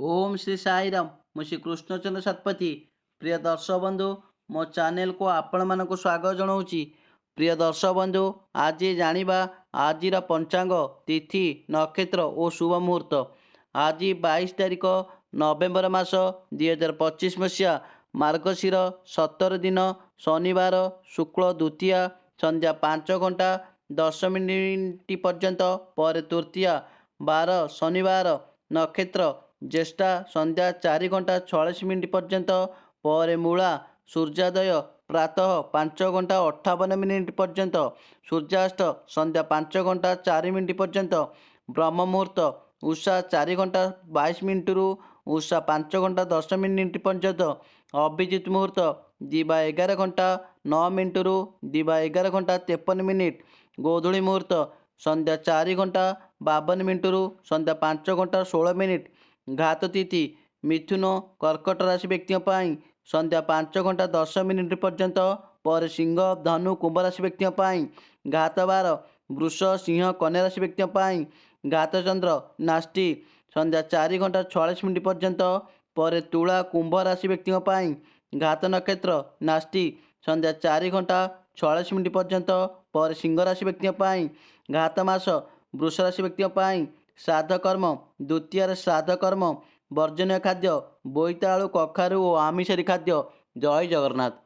ओम श्री साईराम। ମୁଁ ଶ୍ରୀ କୃଷ୍ଣଚନ୍ଦ୍ର ଶତପଥୀ। ପ୍ରିୟ ଦର୍ଶକ ବନ୍ଧୁ, ମୋ ଚ୍ୟାନେଲକୁ ଆପଣମାନଙ୍କୁ ସ୍ୱାଗତ ଜଣାଉଛି। ପ୍ରିୟ ଦର୍ଶକ ବନ୍ଧୁ, ଆଜି ଜାଣିବା ଆଜିର ପଞ୍ଚାଙ୍ଗ, ତିଥି, ନକ୍ଷତ୍ର ଓ ଶୁଭ ମୁହୂର୍ତ୍ତ। ଆଜି 22 ତାରିଖ ନଭେମ୍ବର ମାସ 2025 ମସିହା, ମାର୍ଗଶିର 17 ଦିନ, ଶନିବାର, ଶୁକ୍ଳ ଦ୍ୱିତୀୟା, ସନ୍ଧ୍ୟା 5 ଘଣ୍ଟା 10 ମିନିଟ୍ ପର୍ଯ୍ୟନ୍ତ, ପରେ ତୃତୀୟା, ବାର ଶନିବାର, ନକ୍ଷତ୍ର ଜ୍ୟେଷ୍ଠା, ସନ୍ଧ୍ୟା 4 ଘଣ୍ଟା 46 ମିନିଟ୍ ପର୍ଯ୍ୟନ୍ତ, ପରେ ମୂଳା, ସୂର୍ଯ୍ୟୋଦୟ ପ୍ରାତଃ 5 ଘଣ୍ଟା 58 ମିନିଟ୍ ପର୍ଯ୍ୟନ୍ତ, ସୂର୍ଯ୍ୟାସ୍ତ ସନ୍ଧ୍ୟା 5 ଘଣ୍ଟା 4 ମିନିଟ୍ ପର୍ଯ୍ୟନ୍ତ, ବ୍ରହ୍ମ ମୁହୂର୍ତ୍ତ ଉଷା 4 ଘଣ୍ଟା 22 ମିନିଟ୍ରୁ ଉଷା 5 ଘଣ୍ଟା 10 ମିନିଟ୍ ପର୍ଯ୍ୟନ୍ତ, ଅଭିଜିତ ମୁହୂର୍ତ୍ତ ଦିବା 11 ଘଣ୍ଟା 9 ମିନିଟ୍ରୁ ଦିବା 11 ଘଣ୍ଟା 53 ମିନିଟ୍, ଗୋଧୂଳି ମୁହୂର୍ତ୍ତ ସନ୍ଧ୍ୟା 4 ଘଣ୍ଟା 52 ମିନିଟ୍ରୁ ସନ୍ଧ୍ୟା 5 ଘଣ୍ଟା 16 ମିନିଟ୍, ଘାତ ତିଥି ମିଥୁନ କର୍କଟ ରାଶି ବ୍ୟକ୍ତିଙ୍କ ପାଇଁ ସନ୍ଧ୍ୟା 5 ଘଣ୍ଟା 10 ମିନିଟ୍ ପର୍ଯ୍ୟନ୍ତ, ପରେ ସିଂହ ଧନୁ କୁମ୍ଭ ରାଶି ବ୍ୟକ୍ତିଙ୍କ ପାଇଁ ଘାତ ବାର, ବୃଷ ସିଂହ କନ୍ୟା ରାଶି ବ୍ୟକ୍ତିଙ୍କ ପାଇଁ ଘାତ ଚନ୍ଦ୍ର ନାଷ୍ଟି ସନ୍ଧ୍ୟା 4 ଘଣ୍ଟା 46 ମିନିଟ୍ ପର୍ଯ୍ୟନ୍ତ, ପରେ ତୁଳା କୁମ୍ଭ ରାଶି ବ୍ୟକ୍ତିଙ୍କ ପାଇଁ ଘାତ ନକ୍ଷତ୍ର ନାଷ୍ଟି ସନ୍ଧ୍ୟା 4 ଘଣ୍ଟା 46 ମିନିଟ୍ ପର୍ଯ୍ୟନ୍ତ, ପରେ ସିଂହ ରାଶି ବ୍ୟକ୍ତିଙ୍କ ପାଇଁ ଘାତ ମାସ, ବୃଷ ରାଶି ବ୍ୟକ୍ତିଙ୍କ ପାଇଁ ଶ୍ରାଦ୍ଧ କର୍ମ, ଦ୍ୱିତୀୟାରେ ଶ୍ରାଦ୍ଧ କର୍ମ, ବର୍ଜନୀୟ ଖାଦ୍ୟ ବୋଇତାଳୁ, କଖାରୁ ଓ ଆମିଷାରୀ ଖାଦ୍ୟ। ଜୟ ଜଗନ୍ନାଥ।